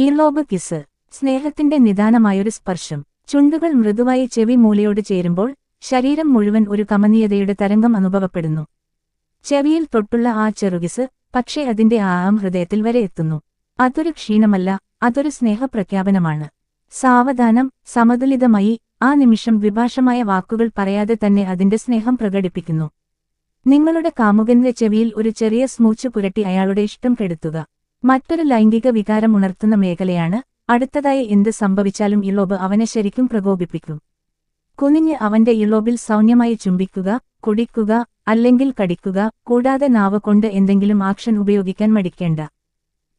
ഇയർലോബ് kiss. സ്നേഹത്തിന്റെ നിദാനമായൊരു സ്പർശം. ചുണ്ടുകൾ മൃദുവായി ചെവി മൂലയോട് ചേരുമ്പോൾ ശരീരം മുഴുവൻ ഒരു കമനീയതയുടെ തരംഗം അനുഭവപ്പെടുന്നു. ചെവിയിൽ തൊട്ടുള്ള ആ ചെറുകിസ്, പക്ഷേ അതിന്റെ ആഴം ഹൃദയത്തിൽ വരെ എത്തുന്നു. അതൊരു ക്ഷീണമല്ല, അതൊരു സ്നേഹപ്രഖ്യാപനമാണ്. സാവധാനം, സമതുലിതമായി, ആ നിമിഷം വിഭാഷമായ വാക്കുകൾ പറയാതെ തന്നെ അതിന്റെ സ്നേഹം പ്രകടിപ്പിക്കുന്നു. നിങ്ങളുടെ കാമുകന്റെ ചെവിയിൽ ഒരു ചെറിയ സ്മൂച്ച് പുരട്ടി അയാളുടെ ഇഷ്ടം കെടുത്തുക. മറ്റൊരു ലൈംഗിക വികാരം ഉണർത്തുന്ന മേഖലയാണ്. അടുത്തതായി എന്ത് സംഭവിച്ചാലും ഇളോബ് അവനെ ശരിക്കും പ്രകോപിപ്പിക്കും. കുനിഞ്ഞ് അവന്റെ ഇളോബിൽ സൗമ്യമായി ചുംബിക്കുക, കുടിക്കുക, അല്ലെങ്കിൽ കടിക്കുക, കൂടാതെ നാവ് കൊണ്ട് എന്തെങ്കിലും ആക്ഷൻ ഉപയോഗിക്കാൻ മടിക്കേണ്ട.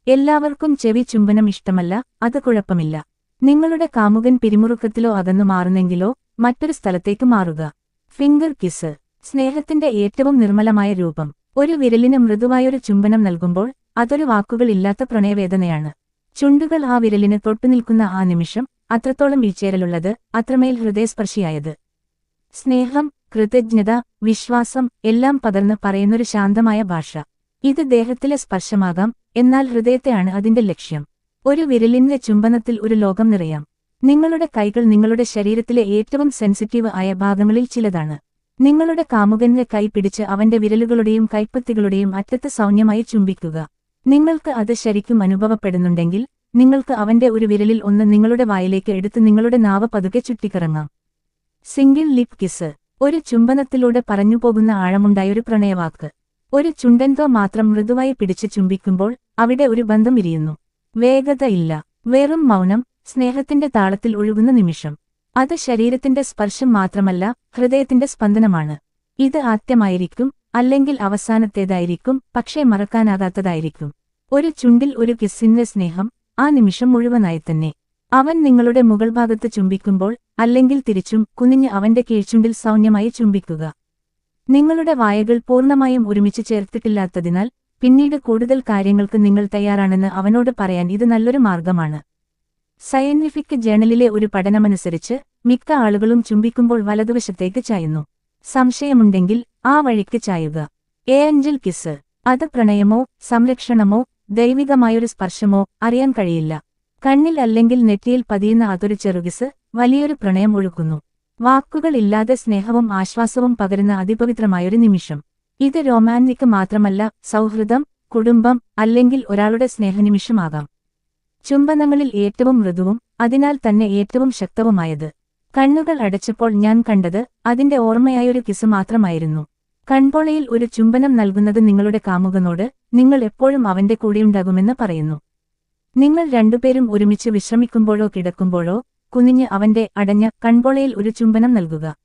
എല്ലാവർക്കും ചെവി ചുംബനം ഇഷ്ടമല്ല, അത് കുഴപ്പമില്ല. നിങ്ങളുടെ കാമുകൻ പിരിമുറുക്കത്തിലോ അകന്നു മാറുന്നെങ്കിലോ മറ്റൊരു സ്ഥലത്തേക്ക് മാറുക. Finger kiss. സ്നേഹത്തിന്റെ ഏറ്റവും നിർമ്മലമായ രൂപം. ഒരു വിരലിന് മൃദുവായൊരു ചുംബനം നൽകുമ്പോൾ അതൊരു വാക്കുകളില്ലാത്ത പ്രണയവേദനയാണ്. ചുണ്ടുകൾ ആ വിരലിന് തൊട്ടുനിൽക്കുന്ന ആ നിമിഷം അത്രത്തോളം വീഴ്ചേരലുള്ളത്, അത്രമേൽ ഹൃദയസ്പർശിയായത്. സ്നേഹം, കൃതജ്ഞത, വിശ്വാസം എല്ലാം പകർന്ന് പറയുന്നൊരു ശാന്തമായ ഭാഷ. ഇത് ദേഹത്തിലെ സ്പർശമാകാം, എന്നാൽ ഹൃദയത്തെയാണ് അതിന്റെ ലക്ഷ്യം. ഒരു വിരലിന്റെ ചുംബനത്തിൽ ഒരു ലോകം നിറയാം. നിങ്ങളുടെ കൈകൾ നിങ്ങളുടെ ശരീരത്തിലെ ഏറ്റവും സെൻസിറ്റീവ് ആയ ഭാഗങ്ങളിൽ ചിലതാണ്. നിങ്ങളുടെ കാമുകന്റെ കൈ പിടിച്ച് അവന്റെ വിരലുകളുടെയും കൈപ്പത്തികളുടെയും അറ്റത്ത് സൗമ്യമായി ചുംബിക്കുക. നിങ്ങൾക്ക് അത് ശരിക്കും അനുഭവപ്പെടുന്നുണ്ടെങ്കിൽ നിങ്ങൾക്ക് അവന്റെ ഒരു വിരലിൽ ഒന്ന് നിങ്ങളുടെ വായിലേക്ക് എടുത്ത് നിങ്ങളുടെ നാവ് പതുക്കെ ചുറ്റിക്കറങ്ങാം. Single lip kiss. ഒരു ചുംബനത്തിലൂടെ പറഞ്ഞുപോകുന്ന ആഴമുണ്ടായൊരു പ്രണയവാക്ക്. ഒരു ചുണ്ടൻതോ മാത്രം മൃദുവായി പിടിച്ച് ചുംബിക്കുമ്പോൾ അവിടെ ഒരു ബന്ധം വിരിയുന്നു. വേഗത ഇല്ല, വെറും മൗനം, സ്നേഹത്തിന്റെ താളത്തിൽ ഒഴുകുന്ന നിമിഷം. അത് ശരീരത്തിന്റെ സ്പർശം മാത്രമല്ല, ഹൃദയത്തിന്റെ സ്പന്ദനമാണ്. ഇത് ആദ്യമായിരിക്കും, അല്ലെങ്കിൽ അവസാനത്തേതായിരിക്കും, പക്ഷേ മറക്കാനാകാത്തതായിരിക്കും. ഒരു ചുണ്ടിൽ ഒരു കിസ്സിന്റെ സ്നേഹം ആ നിമിഷം മുഴുവനായി തന്നെ. അവൻ നിങ്ങളുടെ മുകൾ ഭാഗത്ത് ചുംബിക്കുമ്പോൾ, അല്ലെങ്കിൽ തിരിച്ചും കുനിഞ്ഞ് അവന്റെ കീഴ്ചുണ്ടിൽ സൗമ്യമായി ചുംബിക്കുക. നിങ്ങളുടെ വായകൾ പൂർണ്ണമായും ഒരുമിച്ച് ചേർത്തിട്ടില്ലാത്തതിനാൽ പിന്നീട് കൂടുതൽ കാര്യങ്ങൾക്ക് നിങ്ങൾ തയ്യാറാണെന്ന് അവനോട് പറയാൻ ഇത് നല്ലൊരു മാർഗമാണ്. സയന്റിഫിക് ജേണലിലെ ഒരു പഠനമനുസരിച്ച് മിക്ക ആളുകളും ചുംബിക്കുമ്പോൾ വലതുവശത്തേക്ക് ചായുന്നു. സംശയമുണ്ടെങ്കിൽ ആ വഴിക്ക് ചായുക. Angel kiss. അത് പ്രണയമോ സംരക്ഷണമോ ദൈവികമായൊരു സ്പർശമോ അറിയാൻ കഴിയില്ല. കണ്ണിൽ അല്ലെങ്കിൽ നെറ്റിയിൽ പതിയുന്ന അതൊരു ചെറുകിസ് വലിയൊരു പ്രണയം ഒഴുക്കുന്നു. വാക്കുകളില്ലാതെ സ്നേഹവും ആശ്വാസവും പകരുന്ന അതിപവിത്രമായൊരു നിമിഷം. ഇത് റൊമാന്റിക് മാത്രമല്ല, സൗഹൃദം, കുടുംബം, അല്ലെങ്കിൽ ഒരാളുടെ സ്നേഹനിമിഷമാകാം. ചുംബനങ്ങളിൽ ഏറ്റവും മൃദുവും അതിനാൽ തന്നെ ഏറ്റവും ശക്തവുമായത്. കണ്ണുകൾ അടച്ചപ്പോൾ ഞാൻ കണ്ടത് അതിന്റെ ഓർമ്മയായൊരു കിസ് മാത്രമായിരുന്നു. കൺപോളയിൽ ഒരു ചുംബനം നൽകുന്നത് നിങ്ങളുടെ കാമുകനോട് നിങ്ങൾ എപ്പോഴും അവന്റെ കൂടെയുണ്ടാകുമെന്ന് പറയുന്നു. നിങ്ങൾ രണ്ടുപേരും ഒരുമിച്ച് വിശ്രമിക്കുമ്പോഴോ കിടക്കുമ്പോഴോ കുനിഞ്ഞ് അവന്റെ അടഞ്ഞ കൺപോളയിൽ ഒരു ചുംബനം നൽകുക.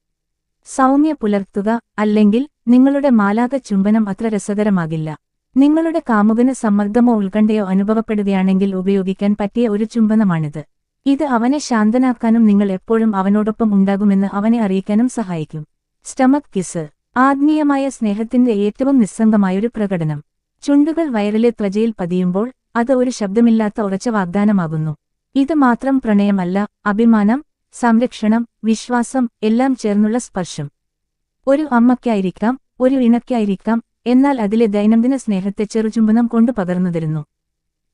സൗമ്യ പുലർത്തുക, അല്ലെങ്കിൽ നിങ്ങളുടെ മാലാക ചുംബനം അത്ര രസകരമാകില്ല. നിങ്ങളുടെ കാമുകന് സമ്മർദ്ദമോ ഉത്കണ്ഠയോ അനുഭവപ്പെടുകയാണെങ്കിൽ ഉപയോഗിക്കാൻ പറ്റിയ ഒരു ചുംബനമാണിത്. ഇത് അവനെ ശാന്തനാക്കാനും നിങ്ങൾ എപ്പോഴും അവനോടൊപ്പം ഉണ്ടാകുമെന്ന് അവനെ അറിയിക്കാനും സഹായിക്കും. Stomach kiss. ആത്മീയമായ സ്നേഹത്തിന്റെ ഏറ്റവും നിസ്സംഗമായൊരു പ്രകടനം. ചുണ്ടുകൾ വയറിലെ ത്വചയിൽ പതിയുമ്പോൾ അത് ഒരു ശബ്ദമില്ലാത്ത ഉറച്ച വാഗ്ദാനമാകുന്നു. ഇത് മാത്രം പ്രണയമല്ല, അഭിമാനം, സംരക്ഷണം, വിശ്വാസം എല്ലാം ചേർന്നുള്ള സ്പർശം. ഒരു അമ്മയ്ക്കായിരിക്കാം, ഒരു ഇണയ്ക്കായിരിക്കാം, എന്നാൽ അതിലെ ദൈനംദിന സ്നേഹത്തെ ചെറുചുംബനം കൊണ്ട് പകർന്നു തരുന്നു.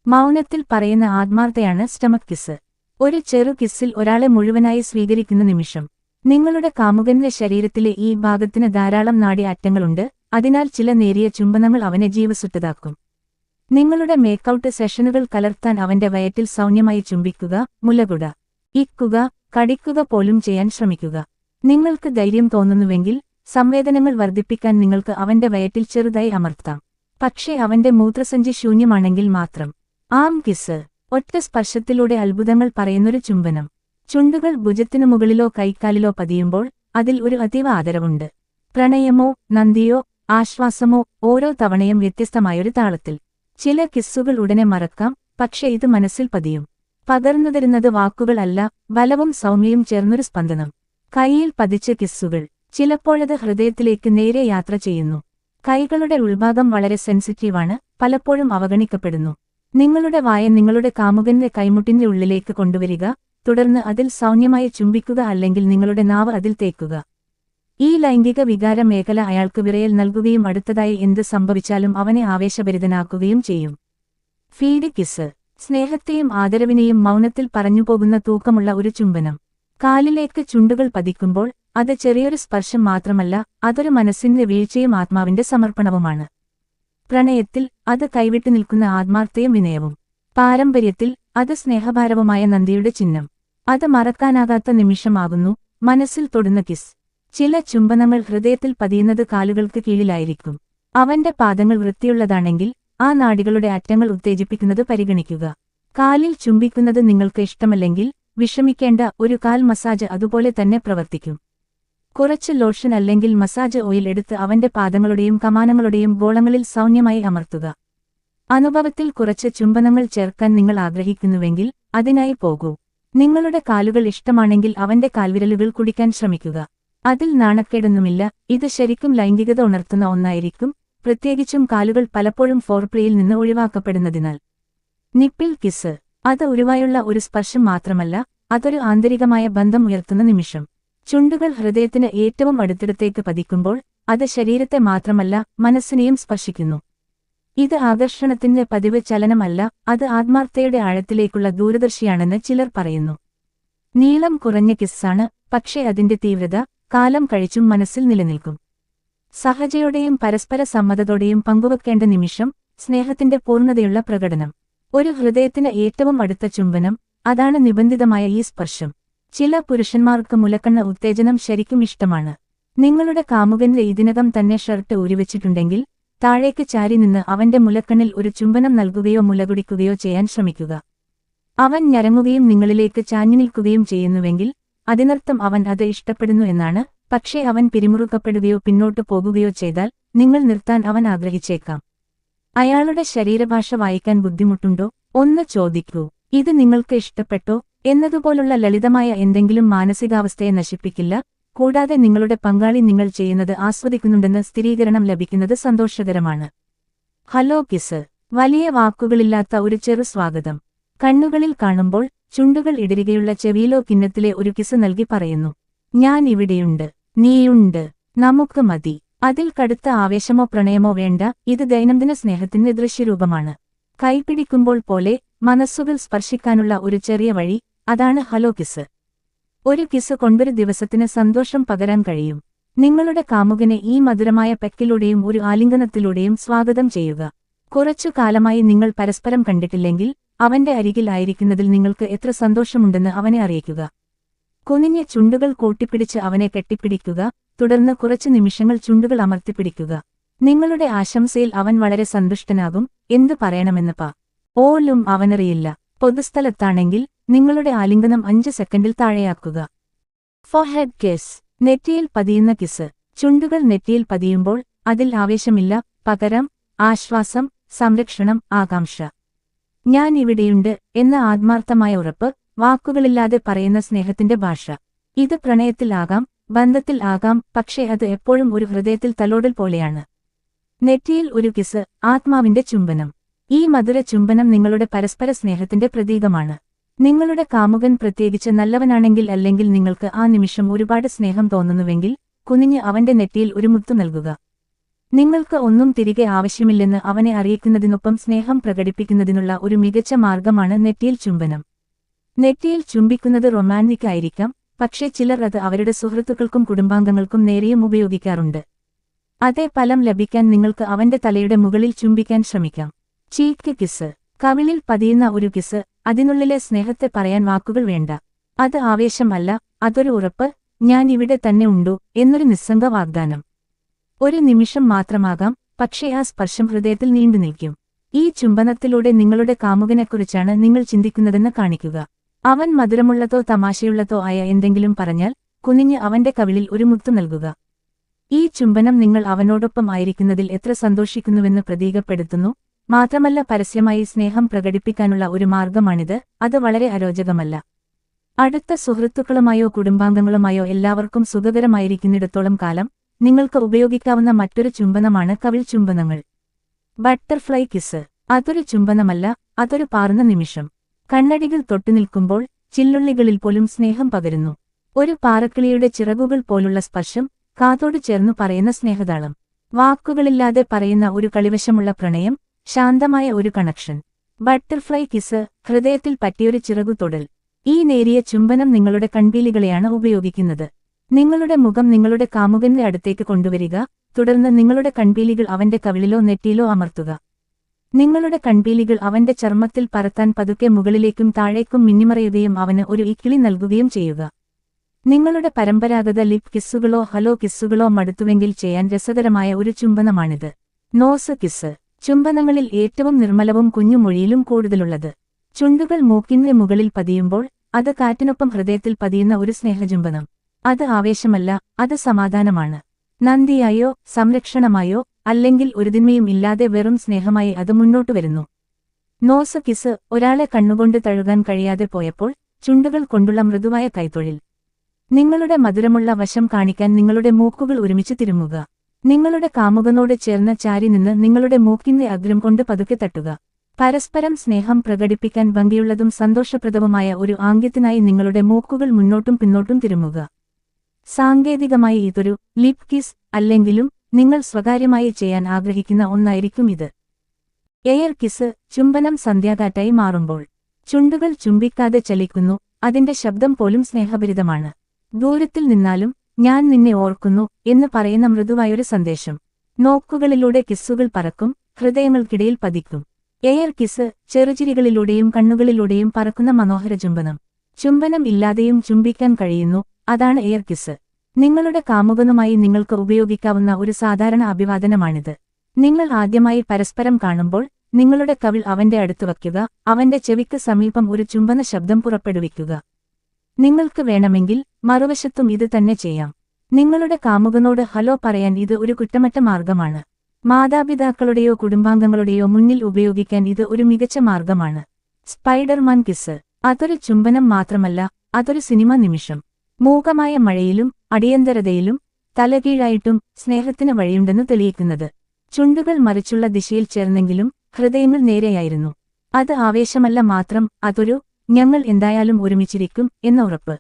മൗനത്തിൽ പറയുന്ന ആത്മാർത്ഥതയാണ് സ്റ്റമക് കിസ്. ഒരു ചെറു കിസ്സിൽ ഒരാളെ മുഴുവനായി സ്വീകരിക്കുന്ന നിമിഷം. നിങ്ങളുടെ കാമുകന്റെ ശരീരത്തിലെ ഈ ഭാഗത്തിന് ധാരാളം നാഡി അറ്റങ്ങളുണ്ട്, അതിനാൽ ചില നേരിയ ചുംബനങ്ങൾ അവനെ ജീവസുറ്റതാക്കും. നിങ്ങളുടെ മേക്കൌട്ട് സെഷനുകൾ കലർത്താൻ അവന്റെ വയറ്റിൽ സൗമ്യമായി ചുംബിക്കുക, മുലകുട, ഇക്കുക, കടിക്കുക പോലും ചെയ്യാൻ ശ്രമിക്കുക. നിങ്ങൾക്ക് ധൈര്യം തോന്നുന്നുവെങ്കിൽ സംവേദനങ്ങൾ വർദ്ധിപ്പിക്കാൻ നിങ്ങൾക്ക് അവന്റെ വയറ്റിൽ ചെറുതായി അമർത്താം. പക്ഷേ അവന്റെ മൂത്രസഞ്ചി ശൂന്യമാണെങ്കിൽ മാത്രം. ആം കിസ്. ഒറ്റ സ്പർശത്തിലൂടെ അത്ഭുതങ്ങൾ പറയുന്നൊരു ചുംബനം. ചുണ്ടുകൾ ഭുജത്തിനു മുകളിലോ കൈക്കാലിലോ പതിയുമ്പോൾ അതിൽ ഒരു അതീവ ആദരവുണ്ട്. പ്രണയമോ നന്ദിയോ ആശ്വാസമോ ഓരോ തവണയും വ്യത്യസ്തമായൊരു താളത്തിൽ. ചില കിസ്സുകൾ ഉടനെ മറക്കാം, പക്ഷേ ഇത് മനസ്സിൽ പതിയും. പകർന്നുതരുന്നത് വാക്കുകൾ അല്ല, ബലവും സൗമ്യയും ചേർന്നൊരു സ്പന്ദനം. കൈയിൽ പതിച്ച കിസ്സുകൾ. ചിലപ്പോഴത് ഹൃദയത്തിലേക്ക് നേരെ യാത്ര ചെയ്യുന്നു. കൈകളുടെ ഉൾഭാഗം വളരെ സെൻസിറ്റീവാണ്, പലപ്പോഴും അവഗണിക്കപ്പെടുന്നു. നിങ്ങളുടെ വായ നിങ്ങളുടെ കാമുകന്റെ കൈമുട്ടിന്റെ ഉള്ളിലേക്ക് കൊണ്ടുവരിക, തുടർന്ന് അതിൽ സൗമ്യമായി ചുംബിക്കുക, അല്ലെങ്കിൽ നിങ്ങളുടെ നാവ് അതിൽ തേക്കുക. ഈ ലൈംഗിക വികാര മേഖല അയാൾക്ക് വിറയൽ നൽകുകയും അടുത്തതായി എന്ത് സംഭവിച്ചാലും അവനെ ആവേശഭരിതനാക്കുകയും ചെയ്യും. Feed kiss. സ്നേഹത്തെയും ആദരവിനെയും മൗനത്തിൽ പറഞ്ഞുപോകുന്ന തൂക്കമുള്ള ഒരു ചുംബനം. കാലിലേക്ക് ചുണ്ടുകൾ പതിക്കുമ്പോൾ അത് ചെറിയൊരു സ്പർശം മാത്രമല്ല, അതൊരു മനസ്സിന്റെ വീഴ്ചയും ആത്മാവിന്റെ സമർപ്പണവുമാണ്. പ്രണയത്തിൽ അത് കൈവിട്ടു നിൽക്കുന്ന ആത്മാർത്ഥയും വിനയവും. പാരമ്പര്യത്തിൽ അത് സ്നേഹഭാരവുമായ നന്ദിയുടെ ചിഹ്നം. അത് മറക്കാനാകാത്ത നിമിഷമാകുന്നു, മനസ്സിൽ തൊടുന്ന കിസ്. ചില ചുംബനങ്ങൾ ഹൃദയത്തിൽ പതിയുന്നത് കാലുകൾക്ക് കീഴിലായിരിക്കും. അവന്റെ പാദങ്ങൾ വൃത്തിയുള്ളതാണെങ്കിൽ ആ നാഡികളുടെ അറ്റങ്ങൾ ഉത്തേജിപ്പിക്കുന്നത് പരിഗണിക്കുക. കാലിൽ ചുംബിക്കുന്നത് നിങ്ങൾക്ക് ഇഷ്ടമല്ലെങ്കിൽ വിഷമിക്കേണ്ട, ഒരു കാൽ മസാജ് അതുപോലെ തന്നെ പ്രവർത്തിക്കും. കുറച്ച് ലോഷൻ അല്ലെങ്കിൽ മസാജ് ഓയിൽ എടുത്ത് അവന്റെ പാദങ്ങളുടെയും കമാനങ്ങളുടെയും ഗോളങ്ങളിൽ സൗമ്യമായി അമർത്തുക. അനുഭവത്തിൽ കുറച്ച് ചുംബനങ്ങൾ ചേർക്കാൻ നിങ്ങൾ ആഗ്രഹിക്കുന്നുവെങ്കിൽ അതിനായി പോകൂ. നിങ്ങളുടെ കാലുകൾ ഇഷ്ടമാണെങ്കിൽ അവന്റെ കാൽവിരലുകൾ കുടിക്കാൻ ശ്രമിക്കുക. അതിൽ നാണക്കേടൊന്നുമില്ല, ഇത് ശരിക്കും ലൈംഗികത ഉണർത്തുന്ന ഒന്നായിരിക്കും, പ്രത്യേകിച്ചും കാലുകൾ പലപ്പോഴും ഫോർപ്ലേയിൽ നിന്ന് ഒഴിവാക്കപ്പെടുന്നതിനാൽ. Nipple kiss. അത് ഉരുവായുള്ള ഒരു സ്പർശം മാത്രമല്ല, അതൊരു ആന്തരികമായ ബന്ധം ഉയർത്തുന്ന നിമിഷം. ചുണ്ടുകൾ ഹൃദയത്തിന് ഏറ്റവും അടുത്തിടത്തേക്ക് പതിക്കുമ്പോൾ അത് ശരീരത്തെ മാത്രമല്ല, മനസ്സിനെയും സ്പർശിക്കുന്നു. ഇത് ആകർഷണത്തിന്റെ പതിവ് ചലനമല്ല, അത് ആത്മാർത്ഥതയുടെ ആഴത്തിലേക്കുള്ള ദൂരദർശിയാണെന്ന് ചിലർ പറയുന്നു. നീളം കുറഞ്ഞ കിസ്സാണ്, പക്ഷേ അതിന്റെ തീവ്രത കാലം കഴിച്ചും മനസ്സിൽ നിലനിൽക്കും. സഹജയോടെയും പരസ്പര സമ്മതത്തോടെയും പങ്കുവെക്കേണ്ട നിമിഷം, സ്നേഹത്തിന്റെ പൂർണ്ണതയുള്ള പ്രകടനം. ഒരു ഹൃദയത്തിന് ഏറ്റവും അടുത്ത ചുംബനം, അതാണ് നിബന്ധിതമായ ഈ സ്പർശം. ചില പുരുഷന്മാർക്ക് മുലക്കണ്ണ ഉത്തേജനം ശരിക്കും ഇഷ്ടമാണ്. നിങ്ങളുടെ കാമുകന്റെ ഇതിനകം തന്നെ ഷർട്ട് ഊരിവെച്ചിട്ടുണ്ടെങ്കിൽ താഴേക്ക് ചാരി നിന്ന് അവന്റെ മുലക്കണ്ണിൽ ഒരു ചുംബനം നൽകുകയോ മുലകുടിക്കുകയോ ചെയ്യാൻ ശ്രമിക്കുക. അവൻ ഞരങ്ങുകയും നിങ്ങളിലേക്ക് ചാഞ്ഞുനിൽക്കുകയും ചെയ്യുന്നുവെങ്കിൽ അതിനർത്ഥം അവൻ അത് ഇഷ്ടപ്പെടുന്നു എന്നാണ്. പക്ഷേ അവൻ പിരിമുറുക്കപ്പെടുകയോ പിന്നോട്ടു പോകുകയോ ചെയ്താൽ നിങ്ങൾ നിർത്താൻ അവൻ ആഗ്രഹിച്ചേക്കാം. അയാളുടെ ശരീരഭാഷ വായിക്കാൻ ബുദ്ധിമുട്ടുണ്ടോ? ഒന്ന് ചോദിക്കൂ, ഇത് നിങ്ങൾക്ക് ഇഷ്ടപ്പെട്ടോ എന്നതുപോലുള്ള ലളിതമായ എന്തെങ്കിലും മാനസികാവസ്ഥയെ നശിപ്പിക്കില്ല. കൂടാതെ നിങ്ങളുടെ പങ്കാളി നിങ്ങൾ ചെയ്യുന്നത് ആസ്വദിക്കുന്നുണ്ടെന്ന് സ്ഥിരീകരണം ലഭിക്കുന്നത് സന്തോഷകരമാണ്. Hello kiss. വലിയ വാക്കുകളില്ലാത്ത ഒരു ചെറു സ്വാഗതം. കണ്ണുകളിൽ കാണുമ്പോൾ ചുണ്ടുകൾ ഇടരുകയുള്ള ചെവിയിലോ കിന്നത്തിലെ ഒരു കിസ് നൽകി പറയുന്നു, ഞാൻ ഇവിടെയുണ്ട്, നീയുണ്ട്, നമുക്ക് മതി. അതിൽ കടുത്ത ആവേശമോ പ്രണയമോ വേണ്ട, ഇത് ദൈനംദിന സ്നേഹത്തിന്റെ ദൃശ്യരൂപമാണ്. കൈപിടിക്കുമ്പോൾ പോലെ മനസ്സുകൾ സ്പർശിക്കാനുള്ള ഒരു ചെറിയ വഴി, അതാണ് ഹലോ കിസ്. ഒരു കിസ് കൊണ്ടൊരു ദിവസത്തിന് സന്തോഷം പകരാൻ കഴിയും. നിങ്ങളുടെ കാമുകനെ ഈ മധുരമായ പെക്കിലൂടെയും ഒരു ആലിംഗനത്തിലൂടെയും സ്വാഗതം ചെയ്യുക. കുറച്ചു കാലമായി നിങ്ങൾ പരസ്പരം കണ്ടിട്ടില്ലെങ്കിൽ അവന്റെ അരികിൽ ആയിരിക്കുന്നതിൽ നിങ്ങൾക്ക് എത്ര സന്തോഷമുണ്ടെന്ന് അവനെ അറിയിക്കുക. കുനിഞ്ഞ ചുണ്ടുകൾ കൂട്ടിപ്പിടിച്ച് അവനെ കെട്ടിപ്പിടിക്കുക, തുടർന്ന് കുറച്ചു നിമിഷങ്ങൾ ചുണ്ടുകൾ അമർത്തിപ്പിടിക്കുക. നിങ്ങളുടെ ആശംസയിൽ അവൻ വളരെ സന്തുഷ്ടനാകും. എന്തു പറയണമെന്ന് പോലും അവനറിയില്ല. പൊതുസ്ഥലത്താണെങ്കിൽ നിങ്ങളുടെ ആലിംഗനം 5 സെക്കൻഡിൽ താഴെയാക്കുക. Forehead kiss. നെറ്റിയിൽ പതിയുന്ന കിസ്. ചുണ്ടുകൾ നെറ്റിയിൽ പതിയുമ്പോൾ അതിൽ ആവേശമില്ല, പകരം ആശ്വാസം, സംരക്ഷണം, ആകാംക്ഷ. ഞാൻ ഇവിടെയുണ്ട് എന്ന ആത്മാർത്ഥമായ ഉറപ്പ്, വാക്കുകളില്ലാതെ പറയുന്ന സ്നേഹത്തിന്റെ ഭാഷ. ഇത് പ്രണയത്തിൽ ആകാം, ബന്ധത്തിൽ ആകാം, പക്ഷേ അത് എപ്പോഴും ഒരു ഹൃദയത്തിൽ തലോടൽ പോലെയാണ്. നെറ്റിയിൽ ഒരു കിസ്, ആത്മാവിന്റെ ചുംബനം. ഈ മധുര ചുംബനം നിങ്ങളുടെ പരസ്പര സ്നേഹത്തിന്റെ പ്രതീകമാണ്. നിങ്ങളുടെ കാമുകൻ പ്രത്യേകിച്ച് നല്ലവനാണെങ്കിൽ അല്ലെങ്കിൽ നിങ്ങൾക്ക് ആ നിമിഷം ഒരുപാട് സ്നേഹം തോന്നുന്നുവെങ്കിൽ കുനിഞ്ഞ് അവന്റെ നെറ്റിയിൽ ഒരു മുത്തു നൽകുക. നിങ്ങൾക്ക് ഒന്നും തിരികെ ആവശ്യമില്ലെന്ന് അവനെ അറിയിക്കുന്നതിനൊപ്പം സ്നേഹം പ്രകടിപ്പിക്കുന്നതിനുള്ള ഒരു മികച്ച മാർഗമാണ് നെറ്റിയിൽ ചുംബനം. നെറ്റിയിൽ ചുംബിക്കുന്നത് റൊമാന്റിക് ആയിരിക്കാം, പക്ഷേ ചിലർ അത് അവരുടെ സുഹൃത്തുക്കൾക്കും കുടുംബാംഗങ്ങൾക്കും നേരെയും ഉപയോഗിക്കാറുണ്ട്. അതേ ഫലം ലഭിക്കാൻ നിങ്ങൾക്ക് അവന്റെ തലയുടെ മുകളിൽ ചുംബിക്കാൻ ശ്രമിക്കാം. Cheek kiss. കവിളിൽ പതിയുന്ന ഒരു കിസ്, അതിനുള്ളിലെ സ്നേഹത്തെ പറയാൻ വാക്കുകൾ വേണ്ട. അത് ആവേശമല്ല, അതൊരു ഉറപ്പ്, ഞാൻ ഇവിടെ തന്നെ ഉണ്ടു എന്നൊരു നിസ്സംഗ വാഗ്ദാനം. ഒരു നിമിഷം മാത്രമാകാം, പക്ഷേ ആ സ്പർശം ഹൃദയത്തിൽ നീണ്ടുനിൽക്കും. ഈ ചുംബനത്തിലൂടെ നിങ്ങളുടെ കാമുകനെക്കുറിച്ചാണ് നിങ്ങൾ ചിന്തിക്കുന്നതെന്ന് കാണിക്കുക. അവൻ മധുരമുള്ളതോ തമാശയുള്ളതോ ആയ എന്തെങ്കിലും പറഞ്ഞാൽ കുനിഞ്ഞ് അവന്റെ കവിളിൽ ഒരു മുത്തു നൽകുക. ഈ ചുംബനം നിങ്ങൾ അവനോടൊപ്പം ആയിരിക്കുന്നതിൽ എത്ര സന്തോഷിക്കുന്നുവെന്ന് പ്രതീകപ്പെടുത്തുന്നു. മാത്രമല്ല, പരസ്യമായി സ്നേഹം പ്രകടിപ്പിക്കാനുള്ള ഒരു മാർഗമാണിത്. അത് വളരെ അരോചകമല്ല. അടുത്ത സുഹൃത്തുക്കളുമായോ കുടുംബാംഗങ്ങളുമായോ എല്ലാവർക്കും സുഖകരമായിരിക്കുന്നിടത്തോളം കാലം നിങ്ങൾക്ക് ഉപയോഗിക്കാവുന്ന മറ്റൊരു ചുംബനമാണ് കവിൾ ചുംബനങ്ങൾ. Butterfly kiss. അതൊരു ചുംബനമല്ല, അതൊരു പാറുന്ന നിമിഷം. കണ്ണടികൾ തൊട്ടുനിൽക്കുമ്പോൾ ചില്ലുള്ളികളിൽ പോലും സ്നേഹം പകരുന്നു. ഒരു പാറക്കിളിയുടെ ചിറകുകൾ പോലുള്ള സ്പർശം, കാതോട് ചേർന്നു പറയുന്ന സ്നേഹതാളം. വാക്കുകളില്ലാതെ പറയുന്ന ഒരു കളിവശമുള്ള പ്രണയം, ശാന്തമായ ഒരു കണക്ഷൻ. ബട്ടർഫ്ലൈ കിസ്, ഹൃദയത്തിൽ പറ്റിയൊരു ചിറകു തൊടൽ. ഈ നേരിയ ചുംബനം നിങ്ങളുടെ കൺപീലികളെയാണ് ഉപയോഗിക്കുന്നത്. നിങ്ങളുടെ മുഖം നിങ്ങളുടെ കാമുകന്റെ അടുത്തേക്ക് കൊണ്ടുവരിക, തുടർന്ന് നിങ്ങളുടെ കൺപീലികൾ അവന്റെ കവിളിലോ നെറ്റിയിലോ അമർത്തുക. നിങ്ങളുടെ കൺപീലികൾ അവന്റെ ചർമ്മത്തിൽ പറത്താൻ പതുക്കെ മുകളിലേക്കും താഴേക്കും മിന്നിമറയുകയും അവന് ഒരു ഇക്കിളി നൽകുകയും ചെയ്യുക. നിങ്ങളുടെ പരമ്പരാഗത ലിപ് കിസ്സുകളോ ഹലോ കിസ്സുകളോ മടുത്തുവെങ്കിൽ ചെയ്യാൻ രസകരമായ ഒരു ചുംബനമാണിത്. Nose kiss. ചുംബനങ്ങളിൽ ഏറ്റവും നിർമ്മലവും കുഞ്ഞുമൊഴിയിലും കൂടുതലുള്ളത്. ചുണ്ടുകൾ മൂക്കിന്റെ മുകളിൽ പതിയുമ്പോൾ അത് കാറ്റിനൊപ്പം ഹൃദയത്തിൽ പതിയുന്ന ഒരു സ്നേഹചുംബനം. അത് ആവേശമല്ല, അത് സമാധാനമാണ്. നന്ദിയായോ സംരക്ഷണമായോ അല്ലെങ്കിൽ ഒരുതിന്മയും ഇല്ലാതെ വെറും സ്നേഹമായി അത് മുന്നോട്ടു വരുന്നു. Nose kiss. ഒരാളെ കണ്ണുകൊണ്ട് തഴുകാൻ കഴിയാതെ പോയപ്പോൾ ചുണ്ടുകൾ കൊണ്ടുള്ള മൃദുവായ കൈത്തൊഴിൽ. നിങ്ങളുടെ മധുരമുള്ള വശം കാണിക്കാൻ നിങ്ങളുടെ മൂക്കുകൾ ഒരുമിച്ച് തിരുമുക. നിങ്ങളുടെ കാമുകനോട് ചേർന്ന് ചാരി നിന്ന് നിങ്ങളുടെ മൂക്കിന്റെ അഗ്രം കൊണ്ട് പതുക്കെ തട്ടുക. പരസ്പരം സ്നേഹം പ്രകടിപ്പിക്കാൻ ഭംഗിയുള്ളതും സന്തോഷപ്രദവുമായ ഒരു ആംഗ്യത്തിനായി നിങ്ങളുടെ മൂക്കുകൾ മുന്നോട്ടും പിന്നോട്ടും തിരുമുക. സാങ്കേതികമായി ഇതൊരു ലിപ് കിസ് അല്ലെങ്കിലും നിങ്ങൾ സ്വകാര്യമായി ചെയ്യാൻ ആഗ്രഹിക്കുന്ന ഒന്നായിരിക്കും ഇത്. Air kiss. ചുംബനം സന്ധ്യാകാറ്റായി മാറുമ്പോൾ ചുണ്ടുകൾ ചുംബിക്കാതെ ചലിക്കുന്നു, അതിന്റെ ശബ്ദം പോലും സ്നേഹഭരിതമാണ്. ദൂരത്തിൽ നിന്നാലും ഞാൻ നിന്നെ ഓർക്കുന്നു എന്ന് പറയുന്ന മൃദുവായൊരു സന്ദേശം. നോക്കുകളിലൂടെ കിസ്സുകൾ പറക്കും, ഹൃദയങ്ങൾക്കിടയിൽ പതിക്കും. Air kiss. ചെറുചിരികളിലൂടെയും കണ്ണുകളിലൂടെയും പറക്കുന്ന മനോഹര ചുംബനം. ചുംബനം ഇല്ലാതെയും ചുംബിക്കാൻ കഴിയുന്നു, അതാണ് എയർ കിസ്. നിങ്ങളുടെ കാമുകനുമായി നിങ്ങൾക്ക് ഉപയോഗിക്കാവുന്ന ഒരു സാധാരണ അഭിവാദനമാണിത്. നിങ്ങൾ ആദ്യമായി പരസ്പരം കാണുമ്പോൾ നിങ്ങളുടെ കവിൾ അവന്റെ അടുത്ത് വയ്ക്കുക, അവന്റെ ചെവിക്ക് സമീപം ഒരു ചുംബന ശബ്ദം പുറപ്പെടുവിക്കുക. നിങ്ങൾക്ക് വേണമെങ്കിൽ മറുവശത്തും ഇത് തന്നെ ചെയ്യാം. നിങ്ങളുടെ കാമുകനോട് ഹലോ പറയാൻ ഇത് ഒരു കുറ്റമറ്റ മാർഗമാണ്. മാതാപിതാക്കളുടെയോ കുടുംബാംഗങ്ങളുടെയോ മുന്നിൽ ഉപയോഗിക്കാൻ ഇത് ഒരു മികച്ച മാർഗമാണ്. Spiderman kiss. അതൊരു ചുംബനം മാത്രമല്ല, അതൊരു സിനിമ നിമിഷം. മൂകമായ മഴയിലും അടിയന്തരതയിലും തലകീഴായിട്ടും സ്നേഹത്തിന് വഴിയുണ്ടെന്ന് തെളിയിക്കുന്നത്. ചുണ്ടുകൾ മറിച്ചുള്ള ദിശയിൽ ചേർന്നെങ്കിലും ഹൃദയങ്ങൾ നേരെയായിരുന്നു. അത് ആവേശമല്ല മാത്രം, അതൊരു ഞങ്ങൾ എന്തായാലും ഒരുമിച്ചിരിക്കും എന്ന ഉറപ്പ്.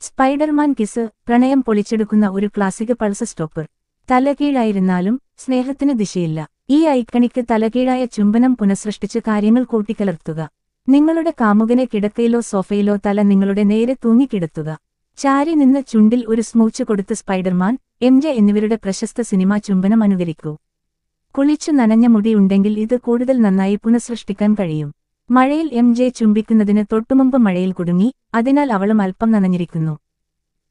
Spiderman kiss. പ്രണയം പൊളിച്ചെടുക്കുന്ന ഒരു ക്ലാസിക് പൾസ് സ്റ്റോപ്പർ. തലകീഴായിരുന്നാലും സ്നേഹത്തിന് ദിശയില്ല. ഈ ഐക്കണിക്ക് തലകീഴായ ചുംബനം പുനഃസൃഷ്ടിച്ച് കാര്യങ്ങൾ കൂട്ടിക്കലർത്തുക. നിങ്ങളുടെ കാമുകനെ കിടക്കയിലോ സോഫയിലോ തല നിങ്ങളുടെ നേരെ തൂങ്ങിക്കിടത്തുക. ചാരി നിന്ന് ചുണ്ടിൽ ഒരു സ്മൂച്ച് കൊടുത്ത് സ്പൈഡർമാൻ, MJ എന്നിവരുടെ പ്രശസ്ത സിനിമാ ചുംബനം അനുകരിക്കൂ. കുളിച്ചു നനഞ്ഞ മുടി ഉണ്ടെങ്കിൽ ഇത് കൂടുതൽ നന്നായി പുനഃസൃഷ്ടിക്കാൻ കഴിയും. മഴയിൽ MJ ചുംബിക്കുന്നതിന് തൊട്ടുമുമ്പ് മഴയിൽ കുടുങ്ങി, അതിനാൽ അവളും അല്പം നനഞ്ഞിരിക്കുന്നു.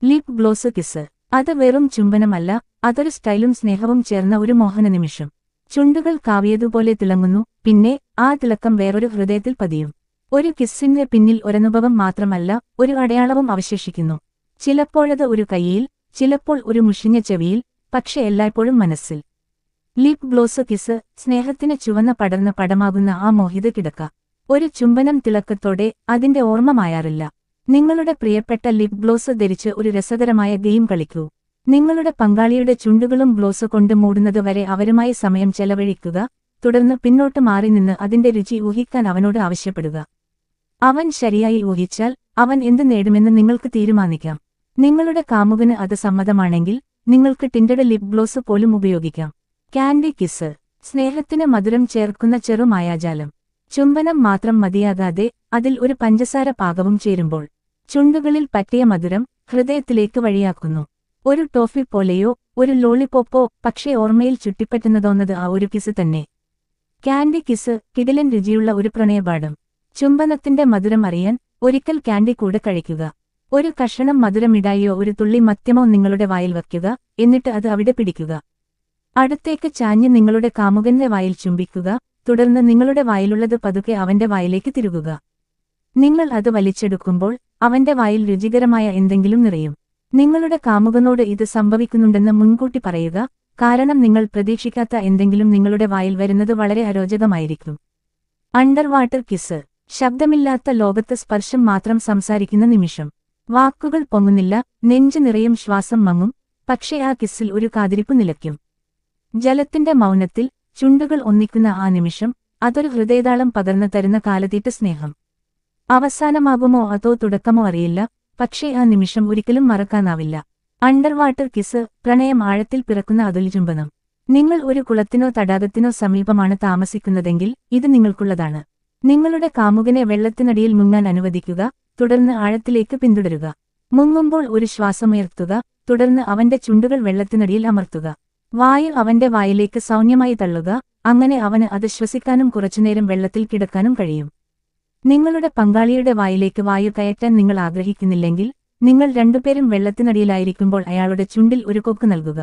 Lip gloss kiss. അത് വെറും ചുംബനമല്ല, അതൊരു സ്റ്റൈലും സ്നേഹവും ചേർന്ന ഒരു മോഹന നിമിഷം. ചുണ്ടുകൾ കാവിയതുപോലെ തിളങ്ങുന്നു, പിന്നെ ആ തിളക്കം വേറൊരു ഹൃദയത്തിൽ പതിയും. ഒരു കിസ്സിന്റെ പിന്നിൽ ഒരനുഭവം മാത്രമല്ല, ഒരു അടയാളവും അവശേഷിക്കുന്നു. ചിലപ്പോഴത് ഒരു കൈയിൽ, ചിലപ്പോൾ ഒരു മുഷിഞ്ഞ ചെവിയിൽ, പക്ഷെ എല്ലായ്പ്പോഴും മനസ്സിൽ. Lip gloss kiss. സ്നേഹത്തിന് ചുവന്ന പടർന്ന പടമാകുന്ന ആ മോഹിത കിടക്ക. ഒരു ചുംബനം തിളക്കത്തോടെ അതിന്റെ ഓർമ്മ മായാറില്ല. നിങ്ങളുടെ പ്രിയപ്പെട്ട ലിപ് ഗ്ലോസ് ധരിച്ച് ഒരു രസകരമായ ഗെയിം കളിക്കൂ. നിങ്ങളുടെ പങ്കാളിയുടെ ചുണ്ടുകളും ഗ്ലോസ് കൊണ്ട് മൂടുന്നത് വരെ അവരുമായി സമയം ചെലവഴിക്കുക, തുടർന്ന് പിന്നോട്ട് മാറി നിന്ന് അതിന്റെ രുചി ഊഹിക്കാൻ അവനോട് ആവശ്യപ്പെടുക. അവൻ ശരിയായി ഊഹിച്ചാൽ അവൻ എന്ത് നേടുമെന്ന് നിങ്ങൾക്ക് തീരുമാനിക്കാം. നിങ്ങളുടെ കാമുകന് അത് സമ്മതമാണെങ്കിൽ നിങ്ങൾക്ക് ടിൻഡഡ് ലിപ് ഗ്ലോസ് പോലും ഉപയോഗിക്കാം. Candy kiss. സ്നേഹത്തിന് മധുരം ചേർക്കുന്ന ചെറു മായാജാലം. ചുംബനം മാത്രം മതിയാകാതെ അതിൽ ഒരു പഞ്ചസാര പാകവും ചേരുമ്പോൾ ചുണ്ടുകളിൽ പറ്റിയ മധുരം ഹൃദയത്തിലേക്ക് വഴിയാക്കുന്നു. ഒരു ടോഫി പോലെയോ ഒരു ലോളിപോപ്പോ, പക്ഷേ ഓർമ്മയിൽ ചുറ്റിപ്പറ്റുന്നതോന്നത് ആ ഒരു കിസ് തന്നെ. Candy kiss. കിടിലൻ രുചിയുള്ള ഒരു പ്രണയപാഠം. ചുംബനത്തിന്റെ മധുരം അറിയാൻ ഒരിക്കൽ കാൻഡി കൂടെ കഴിക്കുക. ഒരു കഷണം മധുരമിടായോ ഒരു തുള്ളി മദ്യമോ നിങ്ങളുടെ വായിൽ വയ്ക്കുക, എന്നിട്ട് അത് അവിടെ പിടിക്കുക. അടുത്തേക്ക് ചാഞ്ഞ് നിങ്ങളുടെ കാമുകന്റെ വായിൽ ചുംബിക്കുക, തുടർന്ന് നിങ്ങളുടെ വായിലുള്ളത് പതുക്കെ അവന്റെ വായിലേക്ക് തിരുകുക. നിങ്ങൾ അത് വലിച്ചെടുക്കുമ്പോൾ അവന്റെ വായിൽ രുചികരമായ എന്തെങ്കിലും നിറയും. നിങ്ങളുടെ കാമുകനോട് ഇത് സംഭവിക്കുന്നുണ്ടെന്ന് മുൻകൂട്ടി പറയുക, കാരണം നിങ്ങൾ പ്രതീക്ഷിക്കാത്ത എന്തെങ്കിലും നിങ്ങളുടെ വായിൽ വരുന്നത് വളരെ അരോചകമായിരിക്കും. Under water kiss. ശബ്ദമില്ലാത്ത ലോകത്ത് സ്പർശം മാത്രം സംസാരിക്കുന്ന നിമിഷം. വാക്കുകൾ പൊങ്ങുന്നില്ല, നെഞ്ചു നിറയും, ശ്വാസം മങ്ങും, പക്ഷേ ആ കിസ്സിൽ ഒരു കാതിരിപ്പ് നിലയ്ക്കും. ജലത്തിന്റെ മൗനത്തിൽ ചുണ്ടുകൾ ഒന്നിക്കുന്ന ആ നിമിഷം, അതൊരു ഹൃദയതാളം പകർന്നു തരുന്ന കാലതീറ്റ സ്നേഹം. അവസാനമാകുമോ അതോ തുടക്കമോ അറിയില്ല, പക്ഷേ ആ നിമിഷം ഒരിക്കലും മറക്കാനാവില്ല. Under water kiss. പ്രണയം ആഴത്തിൽ പിറക്കുന്ന അതുൽചുംബനം. നിങ്ങൾ ഒരു കുളത്തിനോ തടാകത്തിനോ സമീപമാണ് താമസിക്കുന്നതെങ്കിൽ ഇത് നിങ്ങൾക്കുള്ളതാണ്. നിങ്ങളുടെ കാമുകനെ വെള്ളത്തിനടിയിൽ മുങ്ങാൻ അനുവദിക്കുക, തുടർന്ന് ആഴത്തിലേക്ക് പിന്തുടരുക. മുങ്ങുമ്പോൾ ഒരു ശ്വാസമുയർത്തുക, തുടർന്ന് അവന്റെ ചുണ്ടുകൾ വെള്ളത്തിനടിയിൽ അമർത്തുക. വായു അവന്റെ വായിലേക്ക് സൗമ്യമായി തള്ളുക, അങ്ങനെ അവന് അത് ശ്വസിക്കാനും കുറച്ചുനേരം വെള്ളത്തിൽ കിടക്കാനും കഴിയും. നിങ്ങളുടെ പങ്കാളിയുടെ വായിലേക്ക് വായു കയറ്റാൻ നിങ്ങൾ ആഗ്രഹിക്കുന്നില്ലെങ്കിൽ, നിങ്ങൾ രണ്ടുപേരും വെള്ളത്തിനടിയിലായിരിക്കുമ്പോൾ അയാളുടെ ചുണ്ടിൽ ഒരു കൊക്ക് നൽകുക.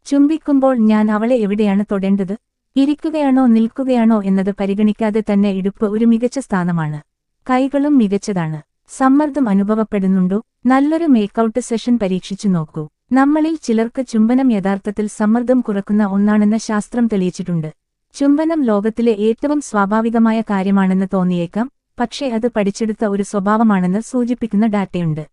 ചുംബിക്കുമ്പോൾ ഞാൻ അവളെ എവിടെയാണ് തൊടേണ്ടത്, ഇരിക്കുകയാണോ നിൽക്കുകയാണോ എന്നത് പരിഗണിക്കാതെ തന്നെ ഇടുപ്പ് ഒരു മികച്ച സ്ഥാനമാണ്. കൈകളും മികച്ചതാണ്. സമ്മർദ്ദം അനുഭവപ്പെടുന്നുണ്ടോ? നല്ലൊരു മേക്കൌട്ട് സെഷൻ പരീക്ഷിച്ചു നോക്കൂ. നമ്മളിൽ ചിലർക്ക് ചുംബനം യഥാർത്ഥത്തിൽ സമ്മർദ്ദം കുറക്കുന്ന ഒന്നാണെന്ന് ശാസ്ത്രം തെളിയിച്ചിട്ടുണ്ട്. ചുംബനം ലോകത്തിലെ ഏറ്റവും സ്വാഭാവികമായ കാര്യമാണെന്ന് തോന്നിയേക്കാം, പക്ഷേ അത് പഠിച്ചെടുത്ത ഒരു സ്വഭാവമാണെന്ന് സൂചിപ്പിക്കുന്ന ഡാറ്റയുണ്ട്.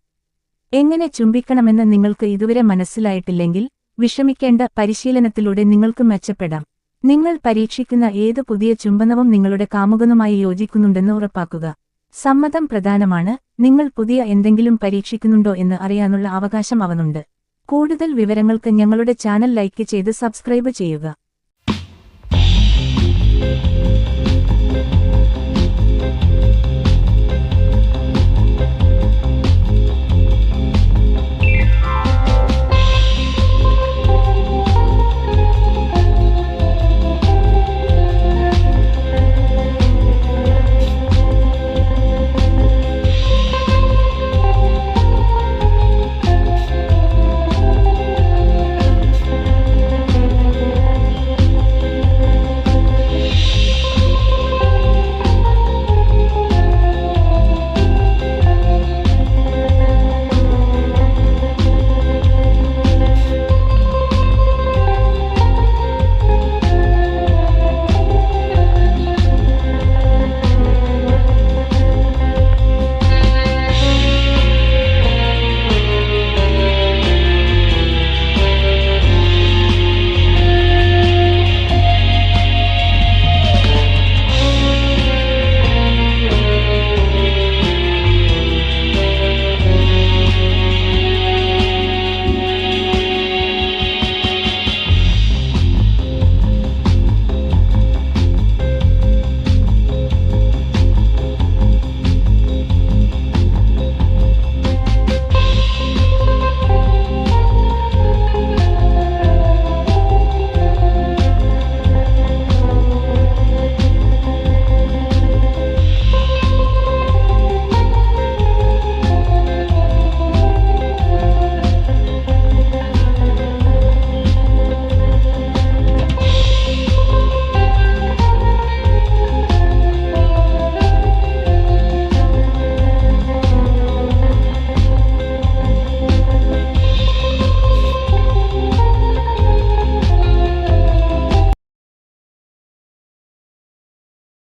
എങ്ങനെ ചുംബിക്കണമെന്ന് നിങ്ങൾക്ക് ഇതുവരെ മനസ്സിലായിട്ടില്ലെങ്കിൽ വിഷമിക്കേണ്ട, പരിശീലനത്തിലൂടെ നിങ്ങൾക്ക് മെച്ചപ്പെടാം. നിങ്ങൾ പരീക്ഷിക്കുന്ന ഏത് പുതിയ ചുംബനവും നിങ്ങളുടെ കാമുകനുമായി യോജിക്കുന്നുണ്ടെന്ന് ഉറപ്പാക്കുക. സമ്മതം പ്രധാനമാണ്. നിങ്ങൾ പുതിയ എന്തെങ്കിലും പരീക്ഷിക്കുന്നുണ്ടോ എന്ന് അറിയാനുള്ള അവകാശം അവനുണ്ട്. കൂടുതൽ വിവരങ്ങൾക്ക് ഞങ്ങളുടെ ചാനൽ ലൈക്ക് ചെയ്ത് സബ്സ്ക്രൈബ് ചെയ്യുക.